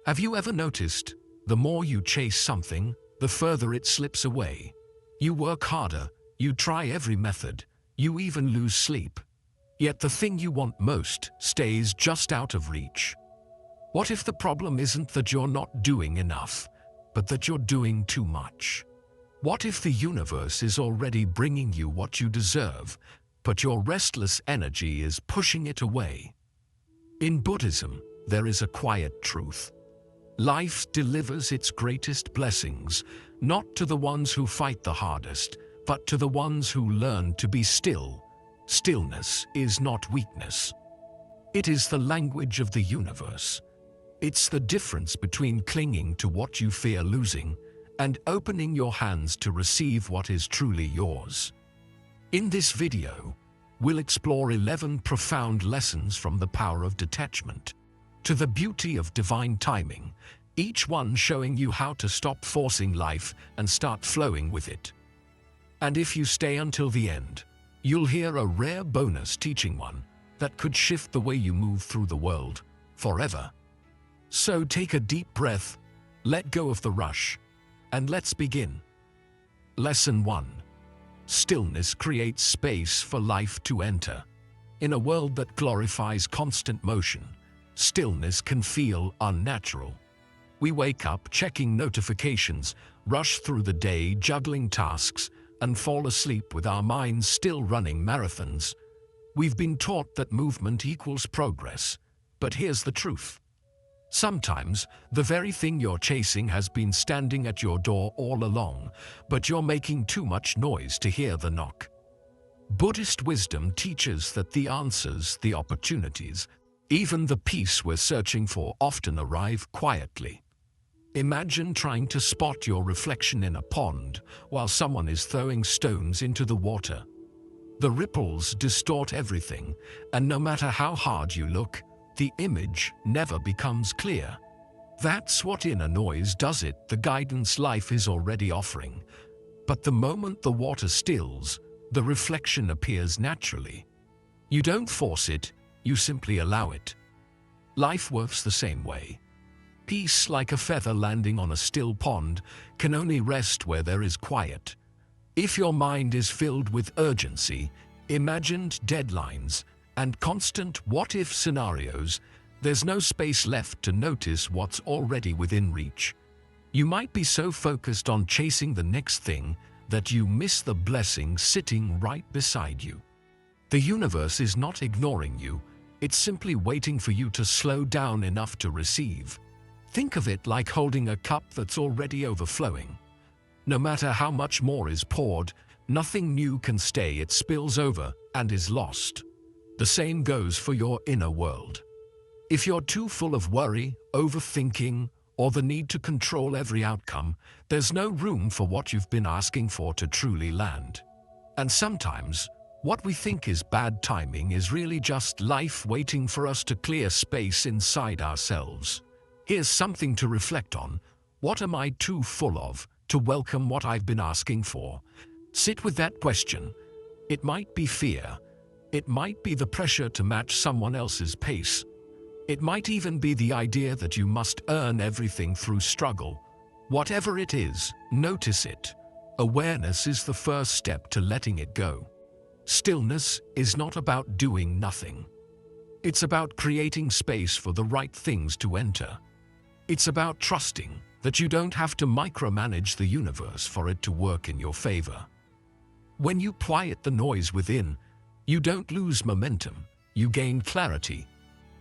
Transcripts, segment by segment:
Have you ever noticed, the more you chase something, the further it slips away? You work harder, you try every method, you even lose sleep. Yet the thing you want most stays just out of reach. What if the problem isn't that you're not doing enough, but that you're doing too much? What if the universe is already bringing you what you deserve, but your restless energy is pushing it away? In Buddhism, there is a quiet truth. Life delivers its greatest blessings, not to the ones who fight the hardest, but to the ones who learn to be still. Stillness is not weakness. It is the language of the universe. It's the difference between clinging to what you fear losing and opening your hands to receive what is truly yours. In this video, we'll explore 11 profound lessons from the power of detachment to the beauty of divine timing, each one showing you how to stop forcing life and start flowing with it. And if you stay until the end, you'll hear a rare bonus teaching one that could shift the way you move through the world forever. So take a deep breath, let go of the rush, and let's begin. Lesson 1. Stillness creates space for life to enter. In a world that glorifies constant motion, stillness can feel unnatural. We wake up checking notifications, rush through the day juggling tasks, and fall asleep with our minds still running marathons. We've been taught that movement equals progress, but here's the truth. Sometimes, the very thing you're chasing has been standing at your door all along, but you're making too much noise to hear the knock. Buddhist wisdom teaches that the answers, the opportunities, even the peace we're searching for often arrive quietly. Imagine trying to spot your reflection in a pond while someone is throwing stones into the water. The ripples distort everything, and no matter how hard you look, the image never becomes clear. That's what inner noise does it, the guidance life is already offering. But the moment the water stills, the reflection appears naturally. You don't force it, you simply allow it. Life works the same way. Peace, like a feather landing on a still pond, can only rest where there is quiet. If your mind is filled with urgency, imagined deadlines, and constant what-if scenarios, there's no space left to notice what's already within reach. You might be so focused on chasing the next thing that you miss the blessing sitting right beside you. The universe is not ignoring you, it's simply waiting for you to slow down enough to receive. Think of it like holding a cup that's already overflowing. No matter how much more is poured, nothing new can stay, it spills over and is lost. The same goes for your inner world. If you're too full of worry, overthinking, or the need to control every outcome, there's no room for what you've been asking for to truly land. And sometimes, what we think is bad timing is really just life waiting for us to clear space inside ourselves. Here's something to reflect on. What am I too full of to welcome what I've been asking for? Sit with that question. It might be fear. It might be the pressure to match someone else's pace. It might even be the idea that you must earn everything through struggle. Whatever it is, notice it. Awareness is the first step to letting it go. Stillness is not about doing nothing. It's about creating space for the right things to enter. It's about trusting that you don't have to micromanage the universe for it to work in your favor. When you quiet the noise within, you don't lose momentum, you gain clarity.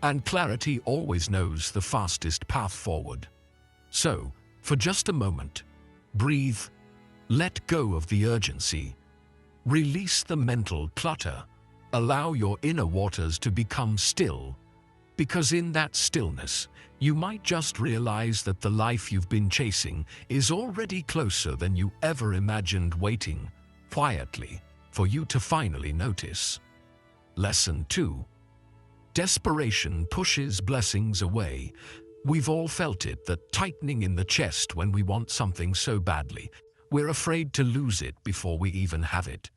And clarity always knows the fastest path forward. So, for just a moment, breathe, let go of the urgency, release the mental clutter, allow your inner waters to become still. Because in that stillness, you might just realize that the life you've been chasing is already closer than you ever imagined, waiting quietly for you to finally notice. Lesson 2. Desperation pushes blessings away. We've all felt it, that tightening in the chest when we want something so badly. We're afraid to lose it before we even have it.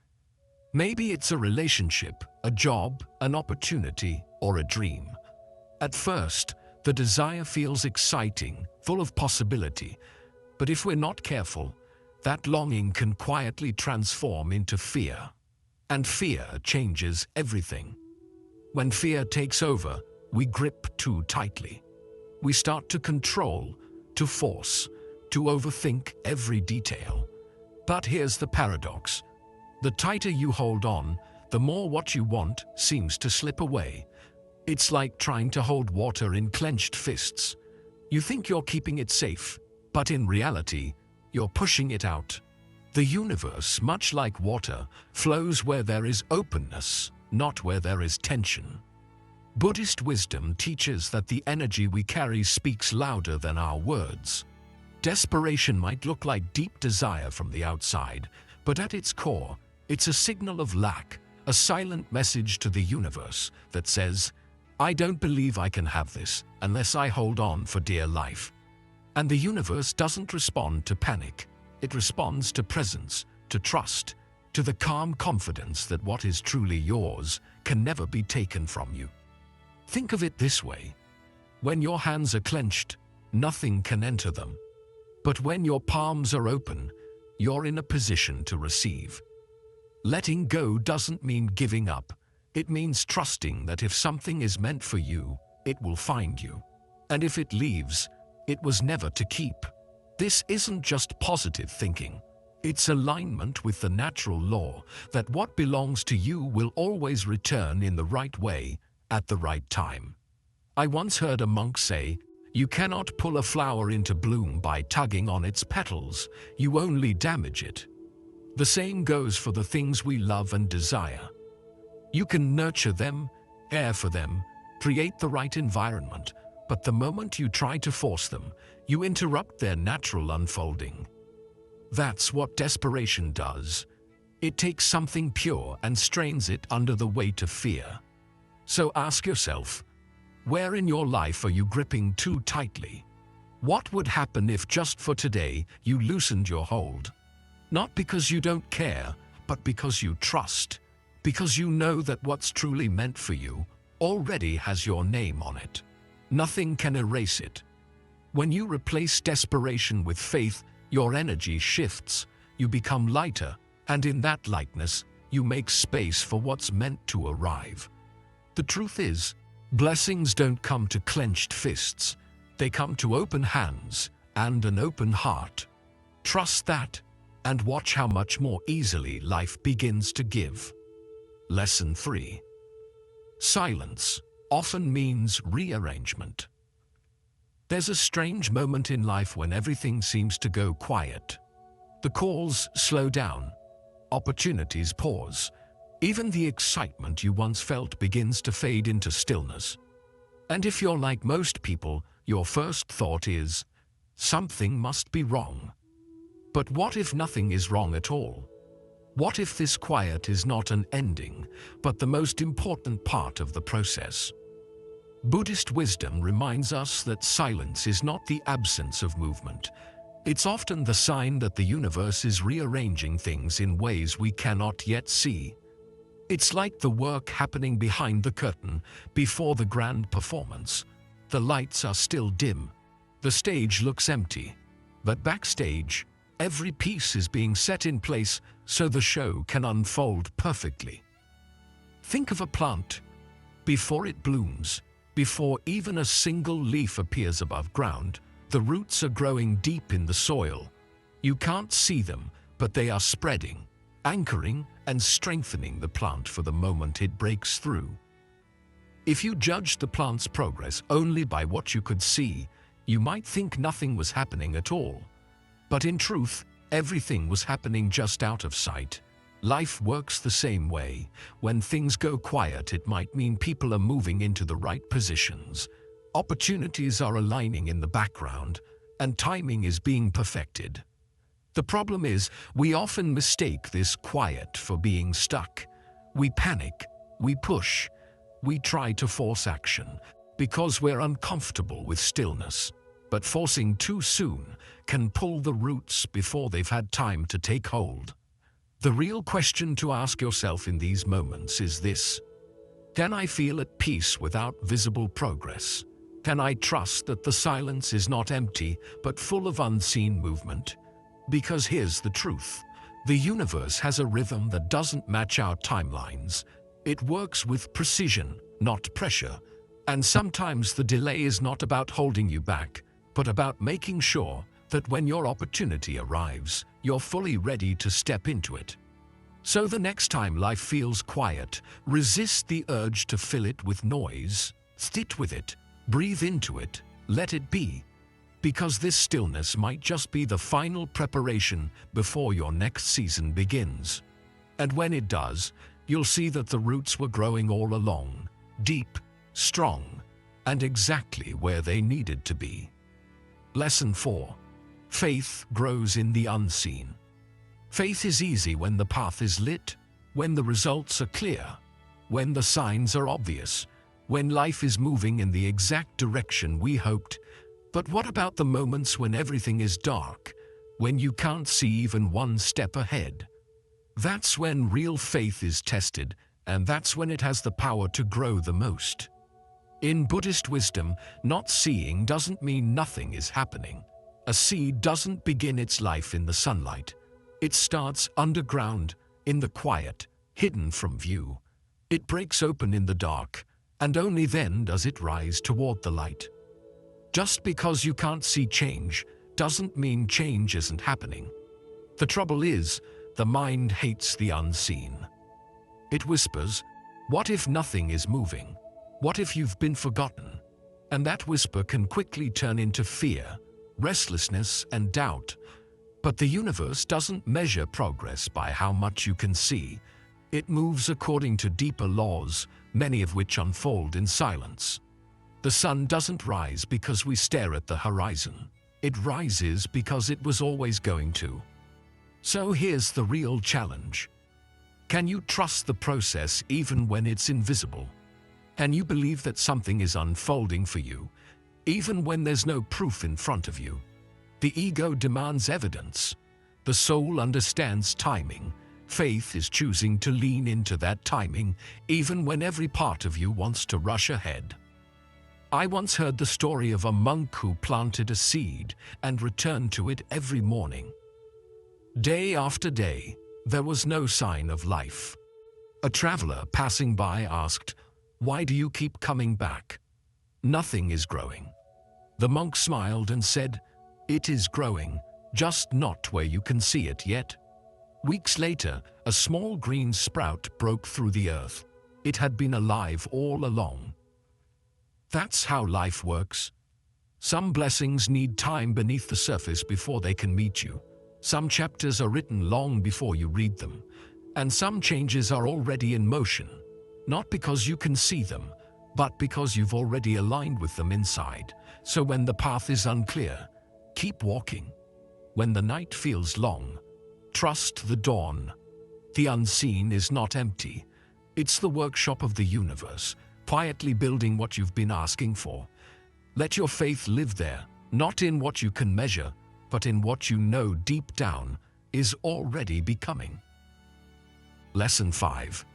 Maybe it's a relationship, a job, an opportunity, or a dream. At first, The desire feels exciting, full of possibility, but if we're not careful, that longing can quietly transform into fear. And fear changes everything. When fear takes over, we grip too tightly. We start to control, to force, to overthink every detail. But here's the paradox. The tighter you hold on, the more what you want seems to slip away. It's like trying to hold water in clenched fists. You think you're keeping it safe, but in reality, you're pushing it out. The universe, much like water, flows where there is openness, not where there is tension. Buddhist wisdom teaches that the energy we carry speaks louder than our words. Desperation might look like deep desire from the outside, but at its core, it's a signal of lack, a silent message to the universe that says, I don't believe I can have this unless I hold on for dear life. And the universe doesn't respond to panic. It responds to presence, to trust, to the calm confidence that what is truly yours can never be taken from you. Think of it this way. When your hands are clenched, nothing can enter them. But when your palms are open, you're in a position to receive. Letting go doesn't mean giving up. It means trusting that if something is meant for you, it will find you. And if it leaves, it was never to keep. This isn't just positive thinking. It's alignment with the natural law that what belongs to you will always return in the right way, at the right time. I once heard a monk say, "You cannot pull a flower into bloom by tugging on its petals. You only damage it." The same goes for the things we love and desire. You can nurture them, care for them, create the right environment, but the moment you try to force them, you interrupt their natural unfolding. That's what desperation does. It takes something pure and strains it under the weight of fear. So ask yourself, where in your life are you gripping too tightly? What would happen if just for today you loosened your hold? Not because you don't care, but because you trust. Because you know that what's truly meant for you already has your name on it. Nothing can erase it. When you replace desperation with faith, your energy shifts, you become lighter, and in that lightness, you make space for what's meant to arrive. The truth is, blessings don't come to clenched fists. They come to open hands and an open heart. Trust that, and watch how much more easily life begins to give. Lesson 3. Silence often means rearrangement. There's a strange moment in life when everything seems to go quiet. The calls slow down, opportunities pause. Even the excitement you once felt begins to fade into stillness. And if you're like most people, your first thought is, something must be wrong. But what if nothing is wrong at all? What if this quiet is not an ending, but the most important part of the process? Buddhist wisdom reminds us that silence is not the absence of movement. It's often the sign that the universe is rearranging things in ways we cannot yet see. It's like the work happening behind the curtain before the grand performance. The lights are still dim. The stage looks empty. But backstage, every piece is being set in place so the show can unfold perfectly. Think of a plant. Before it blooms, before even a single leaf appears above ground, the roots are growing deep in the soil. You can't see them, but they are spreading, anchoring and strengthening the plant for the moment it breaks through. If you judged the plant's progress only by what you could see, you might think nothing was happening at all. But in truth, everything was happening just out of sight. Life works the same way. When things go quiet, it might mean people are moving into the right positions. Opportunities are aligning in the background, and timing is being perfected. The problem is, we often mistake this quiet for being stuck. We panic, we push, we try to force action, because we're uncomfortable with stillness. But forcing too soon can pull the roots before they've had time to take hold. The real question to ask yourself in these moments is this: can I feel at peace without visible progress? Can I trust that the silence is not empty, but full of unseen movement? Because here's the truth. The universe has a rhythm that doesn't match our timelines. It works with precision, not pressure. And sometimes the delay is not about holding you back, but about making sure that when your opportunity arrives, you're fully ready to step into it. So the next time life feels quiet, resist the urge to fill it with noise. Sit with it, breathe into it, let it be. Because this stillness might just be the final preparation before your next season begins. And when it does, you'll see that the roots were growing all along, deep, strong, and exactly where they needed to be. Lesson 4. Faith grows in the unseen. Faith is easy when the path is lit, when the results are clear, when the signs are obvious, when life is moving in the exact direction we hoped. But what about the moments when everything is dark, when you can't see even one step ahead? That's when real faith is tested, and that's when it has the power to grow the most. In Buddhist wisdom, not seeing doesn't mean nothing is happening. A seed doesn't begin its life in the sunlight. It starts underground, in the quiet, hidden from view. It breaks open in the dark, and only then does it rise toward the light. Just because you can't see change doesn't mean change isn't happening. The trouble is, the mind hates the unseen. It whispers, "What if nothing is moving? What if you've been forgotten?" And that whisper can quickly turn into fear, restlessness, and doubt. But the universe doesn't measure progress by how much you can see. It moves according to deeper laws, many of which unfold in silence. The sun doesn't rise because we stare at the horizon. It rises because it was always going to. So here's the real challenge. Can you trust the process even when it's invisible? Can you believe that something is unfolding for you, even when there's no proof in front of you? The ego demands evidence. The soul understands timing. Faith is choosing to lean into that timing, even when every part of you wants to rush ahead. I once heard the story of a monk who planted a seed and returned to it every morning. Day after day, there was no sign of life. A traveler passing by asked, "Why do you keep coming back?" "Nothing is growing." The monk smiled and said, "It is growing, just not where you can see it yet." Weeks later, a small green sprout broke through the earth. It had been alive all along. That's how life works. Some blessings need time beneath the surface before they can meet you. Some chapters are written long before you read them. And some changes are already in motion, not because you can see them, but because you've already aligned with them inside. So when the path is unclear, keep walking. When the night feels long, trust the dawn. The unseen is not empty. It's the workshop of the universe, quietly building what you've been asking for. Let your faith live there, not in what you can measure, but in what you know deep down is already becoming. Lesson 5.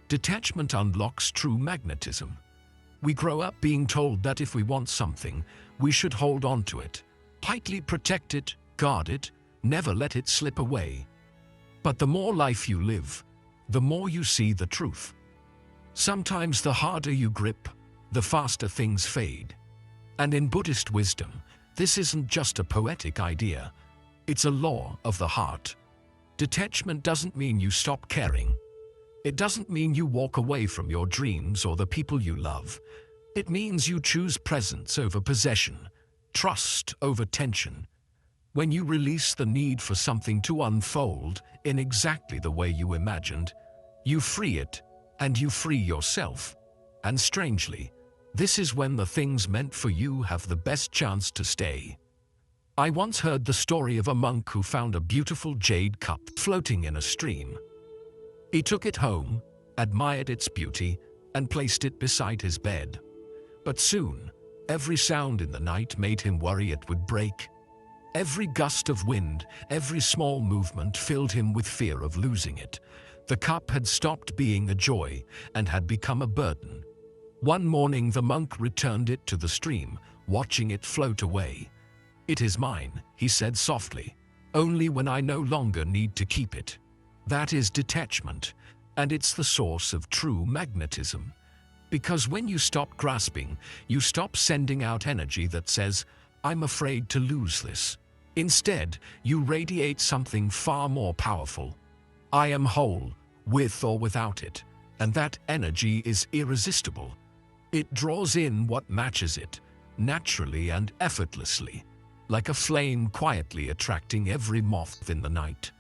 Detachment unlocks true magnetism. We grow up being told that if we want something, we should hold on to it, tightly protect it, guard it, never let it slip away. But the more life you live, the more you see the truth. Sometimes the harder you grip, the faster things fade. And in Buddhist wisdom, this isn't just a poetic idea. It's a law of the heart. Detachment doesn't mean you stop caring. It doesn't mean you walk away from your dreams or the people you love. It means you choose presence over possession, trust over tension. When you release the need for something to unfold in exactly the way you imagined, you free it, and you free yourself. And strangely, this is when the things meant for you have the best chance to stay. I once heard the story of a monk who found a beautiful jade cup floating in a stream. He took it home, admired its beauty, and placed it beside his bed. But soon, every sound in the night made him worry it would break. Every gust of wind, every small movement filled him with fear of losing it. The cup had stopped being a joy and had become a burden. One morning the monk returned it to the stream, watching it float away. "It is mine," he said softly, "only when I no longer need to keep it." That is detachment, and it's the source of true magnetism. Because when you stop grasping, you stop sending out energy that says, "I'm afraid to lose this." Instead, you radiate something far more powerful. "I am whole, with or without it," and that energy is irresistible. It draws in what matches it, naturally and effortlessly, like a flame quietly attracting every moth in the night.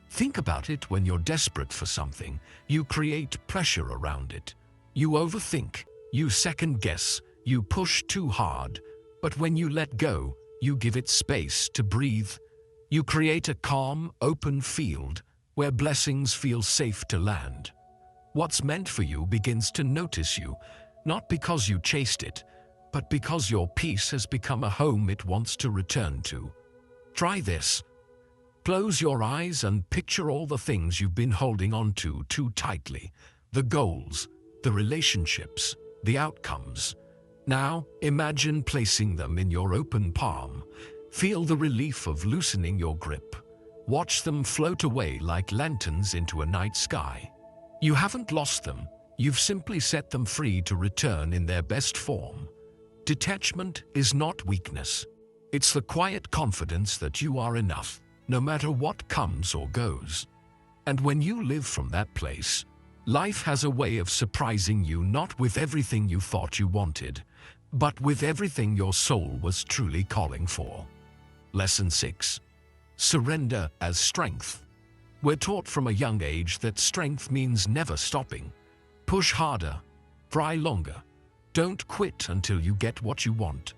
Think about it. When you're desperate for something, you create pressure around it. You overthink, you second guess, you push too hard, but when you let go, you give it space to breathe. You create a calm, open field where blessings feel safe to land. What's meant for you begins to notice you, not because you chased it, but because your peace has become a home it wants to return to. Try this. Close your eyes and picture all the things you've been holding on to too tightly, the goals, the relationships, the outcomes. Now, imagine placing them in your open palm. Feel the relief of loosening your grip. Watch them float away like lanterns into a night sky. You haven't lost them, you've simply set them free to return in their best form. Detachment is not weakness. It's the quiet confidence that you are enough, no matter what comes or goes. And when you live from that place, life has a way of surprising you, not with everything you thought you wanted, but with everything your soul was truly calling for. Lesson 6. Surrender as strength. We're taught from a young age that strength means never stopping. Push harder, try longer. Don't quit until you get what you want.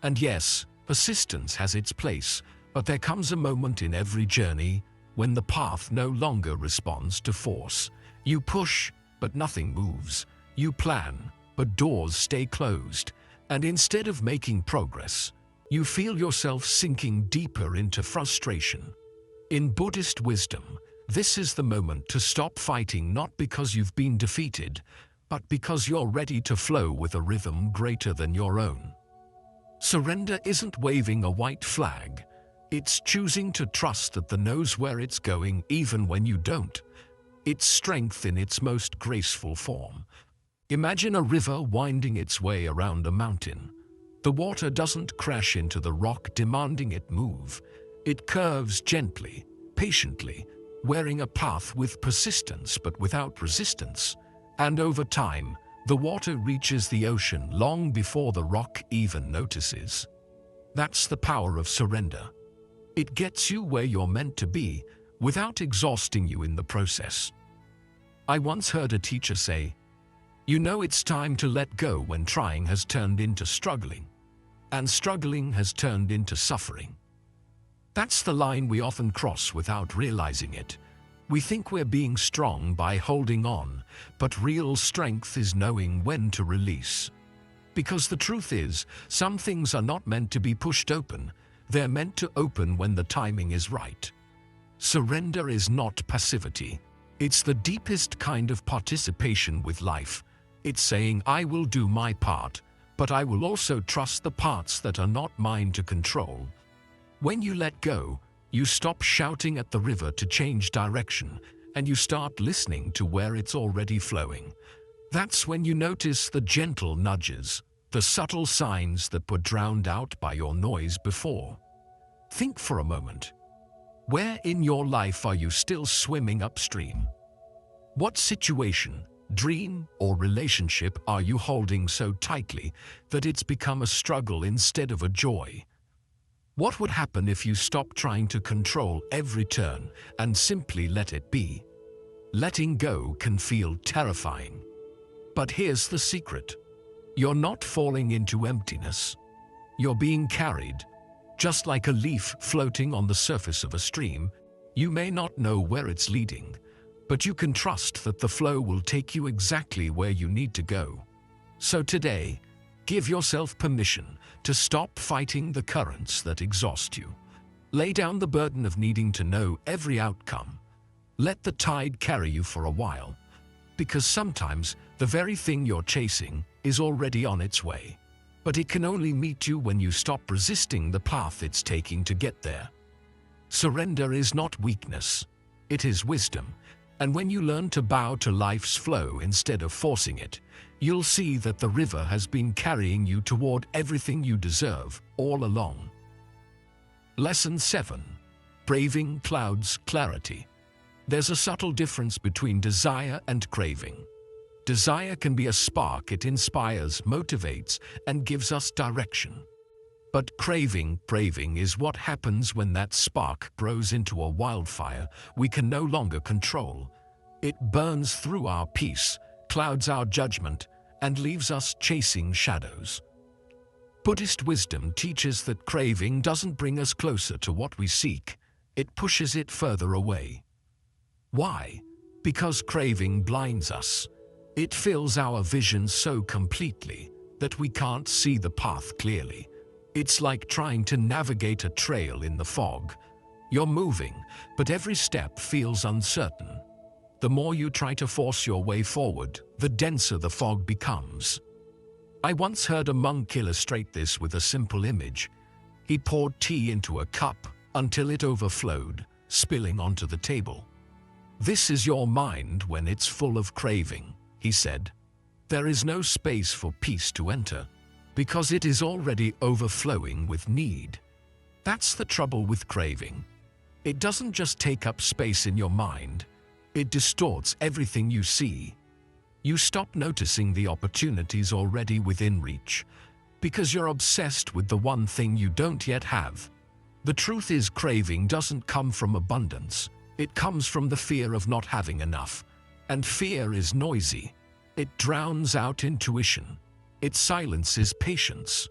And yes, persistence has its place, but there comes a moment in every journey when the path no longer responds to force. You push, but nothing moves. You plan, but doors stay closed. And instead of making progress, you feel yourself sinking deeper into frustration. In Buddhist wisdom, this is the moment to stop fighting, not because you've been defeated, but because you're ready to flow with a rhythm greater than your own. Surrender isn't waving a white flag. It's choosing to trust that the knows where it's going even when you don't. It's strength in its most graceful form. Imagine a river winding its way around a mountain. The water doesn't crash into the rock demanding it move. It curves gently, patiently, wearing a path with persistence but without resistance. And over time, the water reaches the ocean long before the rock even notices. That's the power of surrender. It gets you where you're meant to be without exhausting you in the process. I once heard a teacher say, "You know it's time to let go when trying has turned into struggling, and struggling has turned into suffering." That's the line we often cross without realizing it. We think we're being strong by holding on, but real strength is knowing when to release. Because the truth is, some things are not meant to be pushed open, they're meant to open when the timing is right. Surrender is not passivity. It's the deepest kind of participation with life. It's saying, "I will do my part, but I will also trust the parts that are not mine to control." When you let go, you stop shouting at the river to change direction, and you start listening to where it's already flowing. That's when you notice the gentle nudges, the subtle signs that were drowned out by your noise before. Think for a moment. Where in your life are you still swimming upstream? What situation, dream, or relationship are you holding so tightly that it's become a struggle instead of a joy? What would happen if you stopped trying to control every turn and simply let it be? Letting go can feel terrifying. But here's the secret. You're not falling into emptiness. You're being carried. Just like a leaf floating on the surface of a stream, you may not know where it's leading, but you can trust that the flow will take you exactly where you need to go. So today, give yourself permission to stop fighting the currents that exhaust you. Lay down the burden of needing to know every outcome. Let the tide carry you for a while, because sometimes the very thing you're chasing is already on its way. But it can only meet you when you stop resisting the path it's taking to get there. Surrender is not weakness, it is wisdom. And when you learn to bow to life's flow instead of forcing it, you'll see that the river has been carrying you toward everything you deserve all along. Lesson 7. Craving clouds clarity. There's a subtle difference between desire and craving. Desire can be a spark. It inspires, motivates, and gives us direction. But craving is what happens when that spark grows into a wildfire we can no longer control. It burns through our peace, clouds our judgment, and leaves us chasing shadows. Buddhist wisdom teaches that craving doesn't bring us closer to what we seek, it pushes it further away. Why? Because craving blinds us. It fills our vision so completely that we can't see the path clearly. It's like trying to navigate a trail in the fog. You're moving, but every step feels uncertain. The more you try to force your way forward, the denser the fog becomes. I once heard a monk illustrate this with a simple image. He poured tea into a cup until it overflowed, spilling onto the table. "This is your mind when it's full of craving," he said. "There is no space for peace to enter, because it is already overflowing with need." That's the trouble with craving. It doesn't just take up space in your mind, it distorts everything you see. You stop noticing the opportunities already within reach, because you're obsessed with the one thing you don't yet have. The truth is, craving doesn't come from abundance, it comes from the fear of not having enough. And fear is noisy. It drowns out intuition. It silences patience,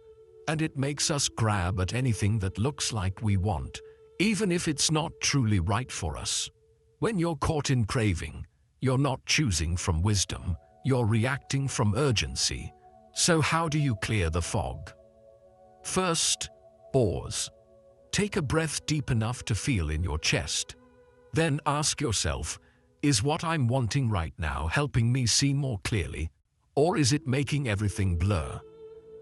and it makes us grab at anything that looks like we want, even if it's not truly right for us. When you're caught in craving, you're not choosing from wisdom, you're reacting from urgency. So how do you clear the fog? First, pause. Take a breath deep enough to feel in your chest. Then ask yourself, is what I'm wanting right now helping me see more clearly? Or is it making everything blur?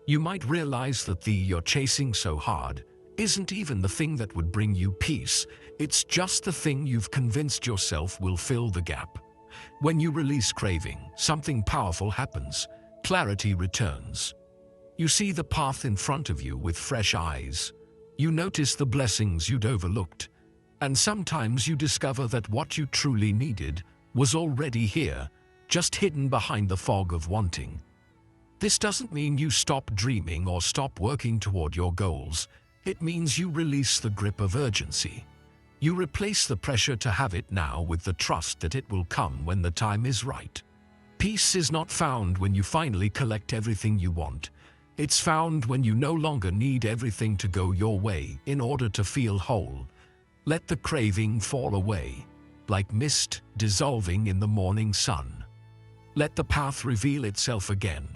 You might realize that the you're chasing so hard isn't even the thing that would bring you peace. It's just the thing you've convinced yourself will fill the gap. When you release craving, something powerful happens. Clarity returns. You see the path in front of you with fresh eyes. You notice the blessings you'd overlooked. And sometimes you discover that what you truly needed was already here, just hidden behind the fog of wanting. This doesn't mean you stop dreaming or stop working toward your goals. It means you release the grip of urgency. You replace the pressure to have it now with the trust that it will come when the time is right. Peace is not found when you finally collect everything you want. It's found when you no longer need everything to go your way in order to feel whole. Let the craving fall away, like mist dissolving in the morning sun. Let the path reveal itself again.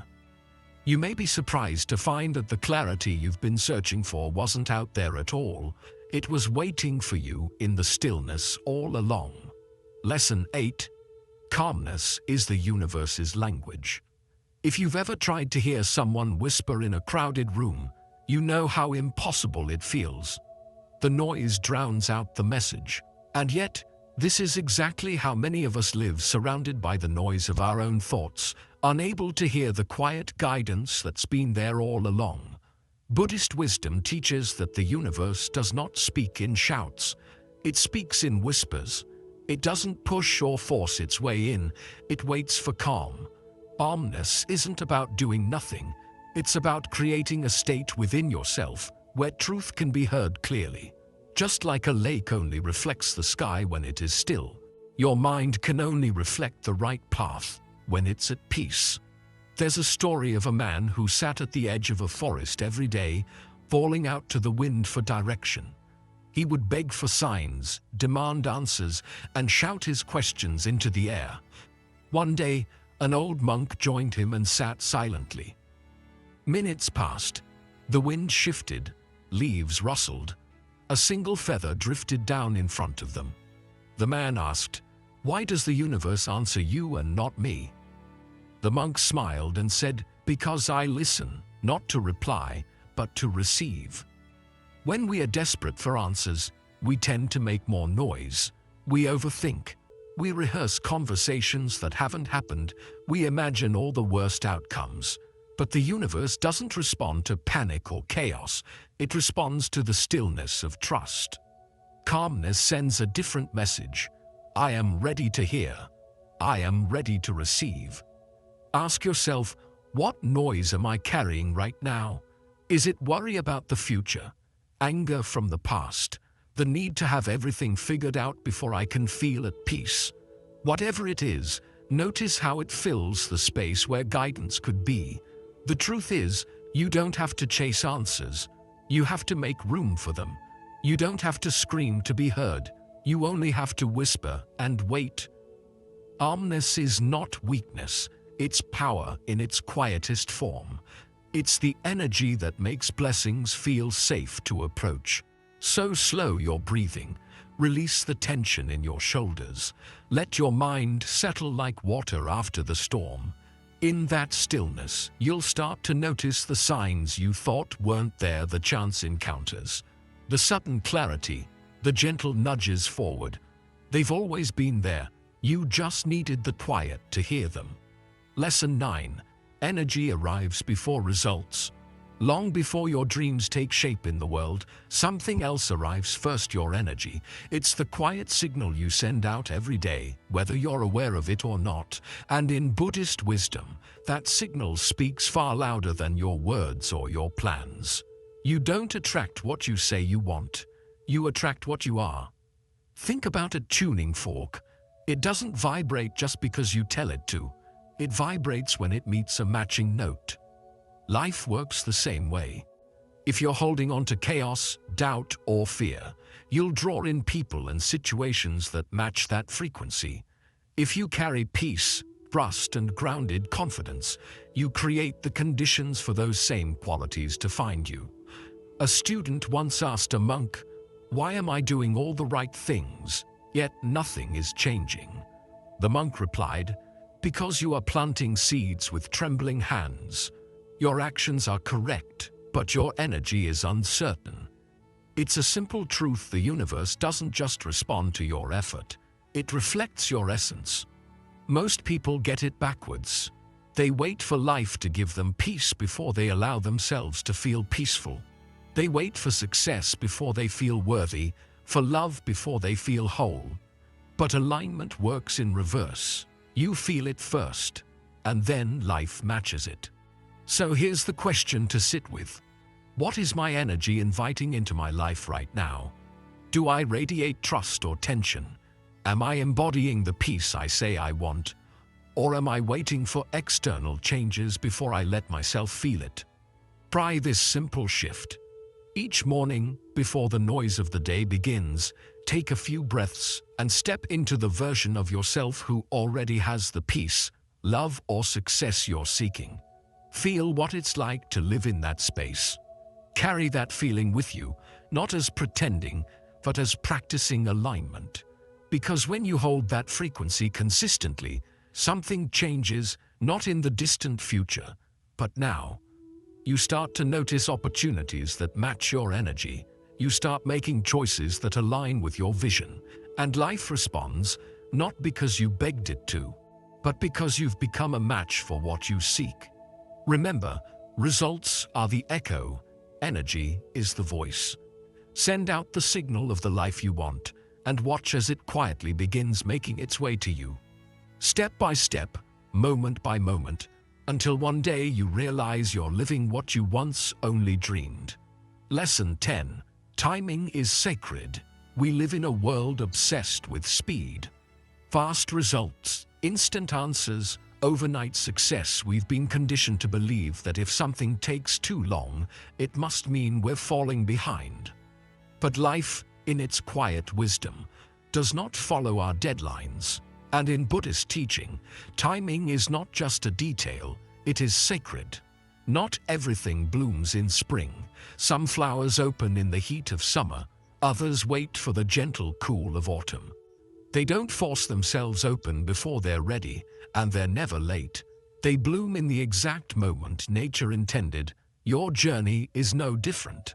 You may be surprised to find that the clarity you've been searching for wasn't out there at all. It was waiting for you in the stillness all along. Lesson 8. Calmness is the universe's language. If you've ever tried to hear someone whisper in a crowded room, you know how impossible it feels. The noise drowns out the message. And yet, this is exactly how many of us live, surrounded by the noise of our own thoughts, unable to hear the quiet guidance that's been there all along. Buddhist wisdom teaches that the universe does not speak in shouts. It speaks in whispers. It doesn't push or force its way in. It waits for calm. Calmness isn't about doing nothing. It's about creating a state within yourself where truth can be heard clearly. Just like a lake only reflects the sky when it is still, your mind can only reflect the right path when it's at peace. There's a story of a man who sat at the edge of a forest every day, falling out to the wind for direction. He would beg for signs, demand answers, and shout his questions into the air. One day, an old monk joined him and sat silently. Minutes passed. The wind shifted, leaves rustled. A single feather drifted down in front of them. The man asked, "Why does the universe answer you and not me?" The monk smiled and said, Because I listen, not to reply, but to receive. When we are desperate for answers, we tend to make more noise. We overthink. We rehearse conversations that haven't happened. We imagine all the worst outcomes. But the universe doesn't respond to panic or chaos. It responds to the stillness of trust. Calmness sends a different message. I am ready to hear. I am ready to receive. Ask yourself, what noise am I carrying right now? Is it worry about the future? Anger from the past? The need to have everything figured out before I can feel at peace? Whatever it is, notice how it fills the space where guidance could be. The truth is, you don't have to chase answers. You have to make room for them. You don't have to scream to be heard. You only have to whisper and wait. Calmness is not weakness. It's power in its quietest form. It's the energy that makes blessings feel safe to approach. So slow your breathing. Release the tension in your shoulders. Let your mind settle like water after the storm. In that stillness, you'll start to notice the signs you thought weren't there, the chance encounters, the sudden clarity, the gentle nudges forward. They've always been there. You just needed the quiet to hear them. Lesson 9. Energy arrives before results. Long before your dreams take shape in the world, something else arrives first: your energy. It's the quiet signal you send out every day, whether you're aware of it or not. And in Buddhist wisdom, that signal speaks far louder than your words or your plans. You don't attract what you say you want. You attract what you are. Think about a tuning fork. It doesn't vibrate just because you tell it to. It vibrates when it meets a matching note. Life works the same way. If you're holding on to chaos, doubt, or fear, you'll draw in people and situations that match that frequency. If you carry peace, trust, and grounded confidence, you create the conditions for those same qualities to find you. A student once asked a monk, "Why am I doing all the right things, yet nothing is changing?" The monk replied, "Because you are planting seeds with trembling hands. Your actions are correct, but your energy is uncertain." It's a simple truth: the universe doesn't just respond to your effort, it reflects your essence. Most people get it backwards. They wait for life to give them peace before they allow themselves to feel peaceful. They wait for success before they feel worthy, for love before they feel whole. But alignment works in reverse. You feel it first, and then life matches it. So here's the question to sit with. What is my energy inviting into my life right now? Do I radiate trust or tension? Am I embodying the peace I say I want? Or am I waiting for external changes before I let myself feel it? Try this simple shift. Each morning, before the noise of the day begins, take a few breaths and step into the version of yourself who already has the peace, love, or success you're seeking. Feel what it's like to live in that space. Carry that feeling with you, not as pretending, but as practicing alignment. Because when you hold that frequency consistently, something changes, not in the distant future, but now. You start to notice opportunities that match your energy. You start making choices that align with your vision. And life responds, not because you begged it to, but because you've become a match for what you seek. Remember, results are the echo, energy is the voice. Send out the signal of the life you want, and watch as it quietly begins making its way to you. Step by step, moment by moment, until one day you realize you're living what you once only dreamed. Lesson 10. Timing is sacred. We live in a world obsessed with speed. Fast results, instant answers, overnight success. We've been conditioned to believe that if something takes too long, it must mean we're falling behind. But life, in its quiet wisdom, does not follow our deadlines. And in Buddhist teaching, timing is not just a detail, it is sacred. Not everything blooms in spring. Some flowers open in the heat of summer, others wait for the gentle cool of autumn. They don't force themselves open before they're ready, and they're never late. They bloom in the exact moment nature intended. Your journey is no different.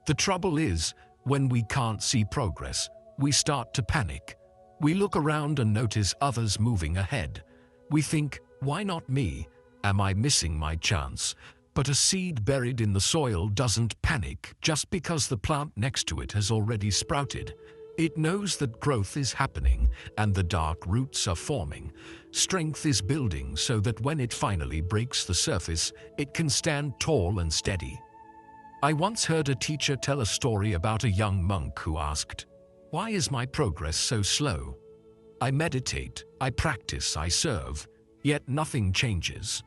The trouble is, when we can't see progress, we start to panic. We look around and notice others moving ahead. We think, why not me? Am I missing my chance? But a seed buried in the soil doesn't panic just because the plant next to it has already sprouted. It knows that growth is happening and the dark roots are forming. Strength is building so that when it finally breaks the surface, it can stand tall and steady. I once heard a teacher tell a story about a young monk who asked, "Why is my progress so slow? I meditate, I practice, I serve, yet nothing changes."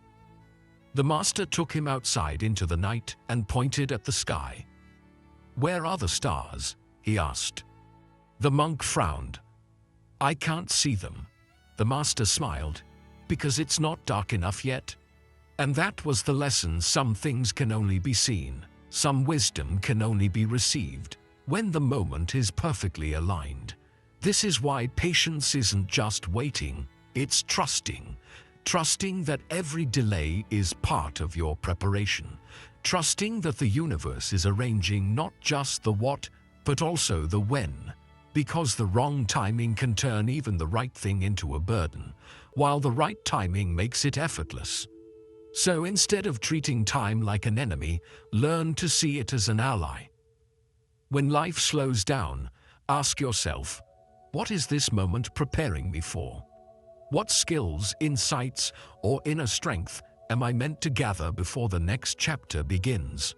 The master took him outside into the night and pointed at the sky. "Where are the stars?" he asked. The monk frowned. "I can't see them." The master smiled. "Because it's not dark enough yet." And that was the lesson. Some things can only be seen. Some wisdom can only be received when the moment is perfectly aligned. This is why patience isn't just waiting, it's trusting. Trusting that every delay is part of your preparation. Trusting that the universe is arranging not just the what, but also the when. Because the wrong timing can turn even the right thing into a burden, while the right timing makes it effortless. So instead of treating time like an enemy, learn to see it as an ally. When life slows down, ask yourself, what is this moment preparing me for? What skills, insights, or inner strength am I meant to gather before the next chapter begins?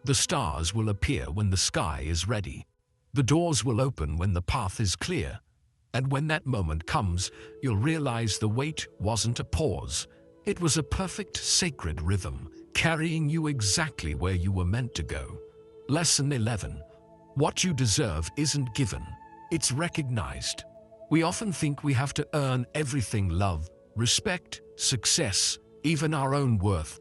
The stars will appear when the sky is ready. The doors will open when the path is clear. And when that moment comes, you'll realize the wait wasn't a pause. It was a perfect, sacred rhythm, carrying you exactly where you were meant to go. Lesson 11. What you deserve isn't given, it's recognized. We often think we have to earn everything: love, respect, success, even our own worth.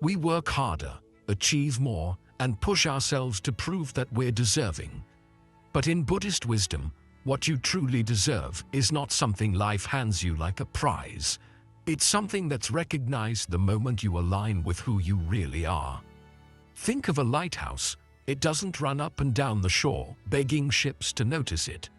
We work harder, achieve more, and push ourselves to prove that we're deserving. But in Buddhist wisdom, what you truly deserve is not something life hands you like a prize. It's something that's recognized the moment you align with who you really are. Think of a lighthouse. It doesn't run up and down the shore, begging ships to notice it.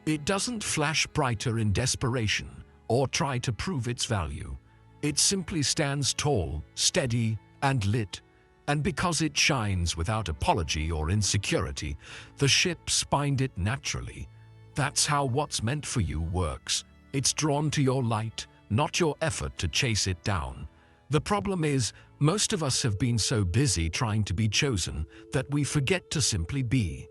It doesn't flash brighter in desperation or try to prove its value. It simply stands tall, steady, and lit. And because it shines without apology or insecurity, the ships find it naturally. That's how what's meant for you works. It's drawn to your light, not your effort to chase it down. The problem is, most of us have been so busy trying to be chosen that we forget to simply be.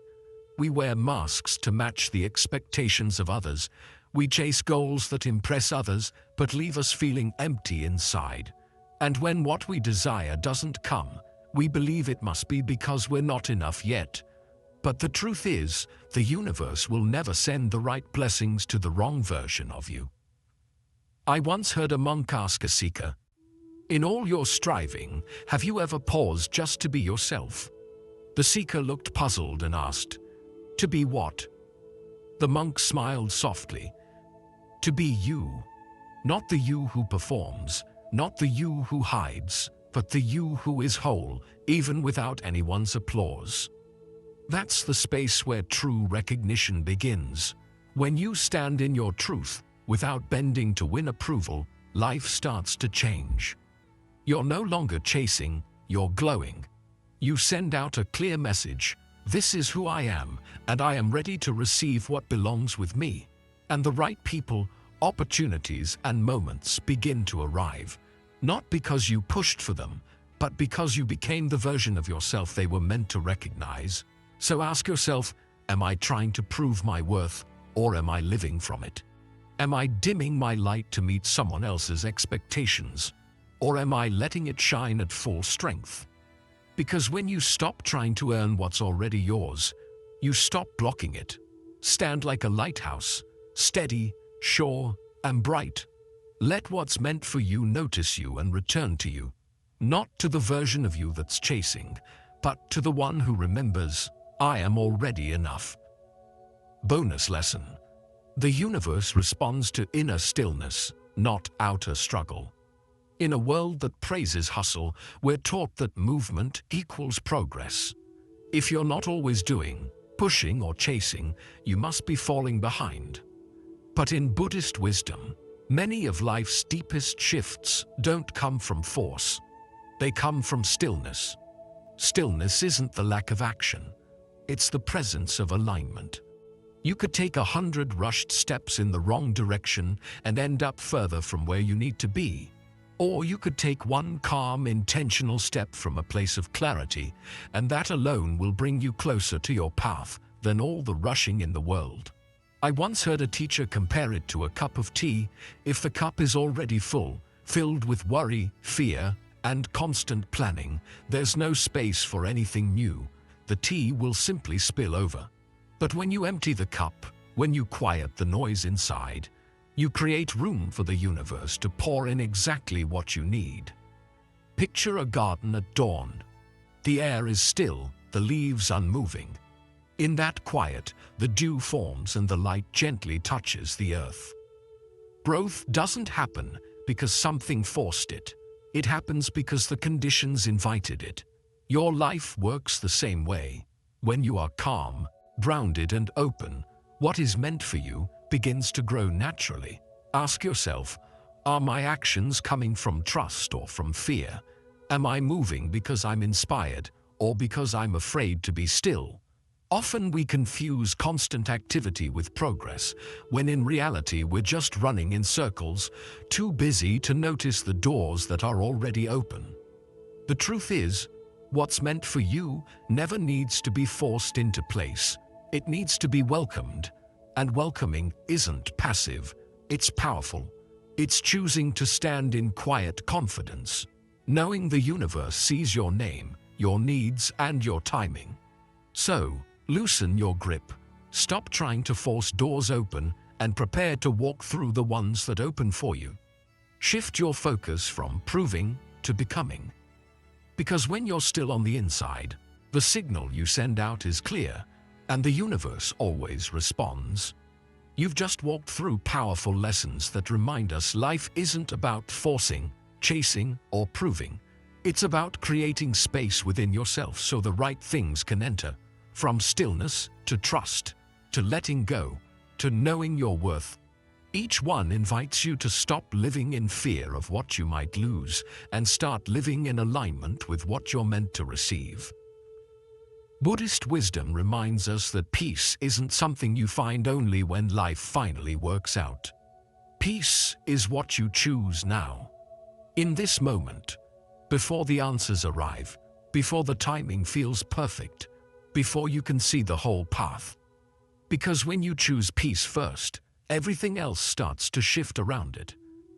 We wear masks to match the expectations of others. We chase goals that impress others but leave us feeling empty inside. And when what we desire doesn't come, we believe it must be because we're not enough yet. But the truth is, the universe will never send the right blessings to the wrong version of you. I once heard a monk ask a seeker, "In all your striving, have you ever paused just to be yourself?" The seeker looked puzzled and asked, "To be what?" The monk smiled softly. "To be you. Not the you who performs, not the you who hides, but the you who is whole, even without anyone's applause." That's the space where true recognition begins. When you stand in your truth, without bending to win approval, life starts to change. You're no longer chasing, you're glowing. You send out a clear message: this is who I am, and I am ready to receive what belongs with me. And the right people, opportunities, and moments begin to arrive. Not because you pushed for them, but because you became the version of yourself they were meant to recognize. So ask yourself, am I trying to prove my worth, or am I living from it? Am I dimming my light to meet someone else's expectations, or am I letting it shine at full strength? Because when you stop trying to earn what's already yours, you stop blocking it. Stand like a lighthouse, steady, sure, and bright. Let what's meant for you notice you and return to you. Not to the version of you that's chasing, but to the one who remembers, I am already enough. Bonus lesson. The universe responds to inner stillness, not outer struggle. In a world that praises hustle, we're taught that movement equals progress. If you're not always doing, pushing or chasing, you must be falling behind. But in Buddhist wisdom, many of life's deepest shifts don't come from force. They come from stillness. Stillness isn't the lack of action. It's the presence of alignment. You could take 100 rushed steps in the wrong direction and end up further from where you need to be. Or you could take one calm, intentional step from a place of clarity, and that alone will bring you closer to your path than all the rushing in the world. I once heard a teacher compare it to a cup of tea. If the cup is already full, filled with worry, fear, and constant planning, there's no space for anything new. The tea will simply spill over. But when you empty the cup, when you quiet the noise inside, you create room for the universe to pour in exactly what you need. Picture a garden at dawn. The air is still, the leaves unmoving. In that quiet, the dew forms and the light gently touches the earth. Growth doesn't happen because something forced it. It happens because the conditions invited it. Your life works the same way. When you are calm, grounded and open, what is meant for you begins to grow naturally. Ask yourself, are my actions coming from trust or from fear? Am I moving because I'm inspired or because I'm afraid to be still? Often we confuse constant activity with progress, when in reality we're just running in circles, too busy to notice the doors that are already open. The truth is, what's meant for you never needs to be forced into place. It needs to be welcomed. And welcoming isn't passive, it's powerful. It's choosing to stand in quiet confidence, knowing the universe sees your name, your needs, and your timing. So, loosen your grip, stop trying to force doors open, and prepare to walk through the ones that open for you. Shift your focus from proving to becoming. Because when you're still on the inside, the signal you send out is clear, and the universe always responds. You've just walked through powerful lessons that remind us life isn't about forcing, chasing, or proving. It's about creating space within yourself so the right things can enter. From stillness to trust, to letting go, to knowing your worth. Each one invites you to stop living in fear of what you might lose and start living in alignment with what you're meant to receive. Buddhist wisdom reminds us that peace isn't something you find only when life finally works out. Peace is what you choose now. In this moment, before the answers arrive, before the timing feels perfect, before you can see the whole path. Because when you choose peace first, everything else starts to shift around it.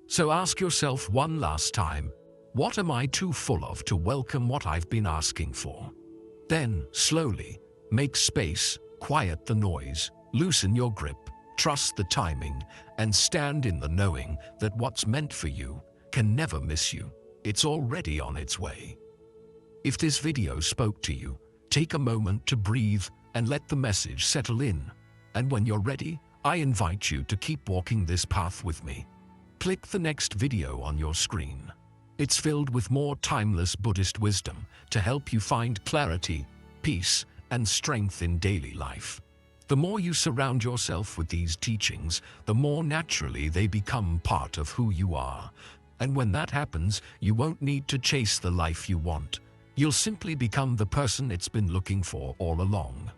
So ask yourself one last time, what am I too full of to welcome what I've been asking for? Then, slowly, make space, quiet the noise, loosen your grip, trust the timing, and stand in the knowing that what's meant for you can never miss you. It's already on its way. If this video spoke to you, take a moment to breathe and let the message settle in. And when you're ready, I invite you to keep walking this path with me. Click the next video on your screen. It's filled with more timeless Buddhist wisdom to help you find clarity, peace, and strength in daily life. The more you surround yourself with these teachings, the more naturally they become part of who you are. And when that happens, you won't need to chase the life you want. You'll simply become the person it's been looking for all along.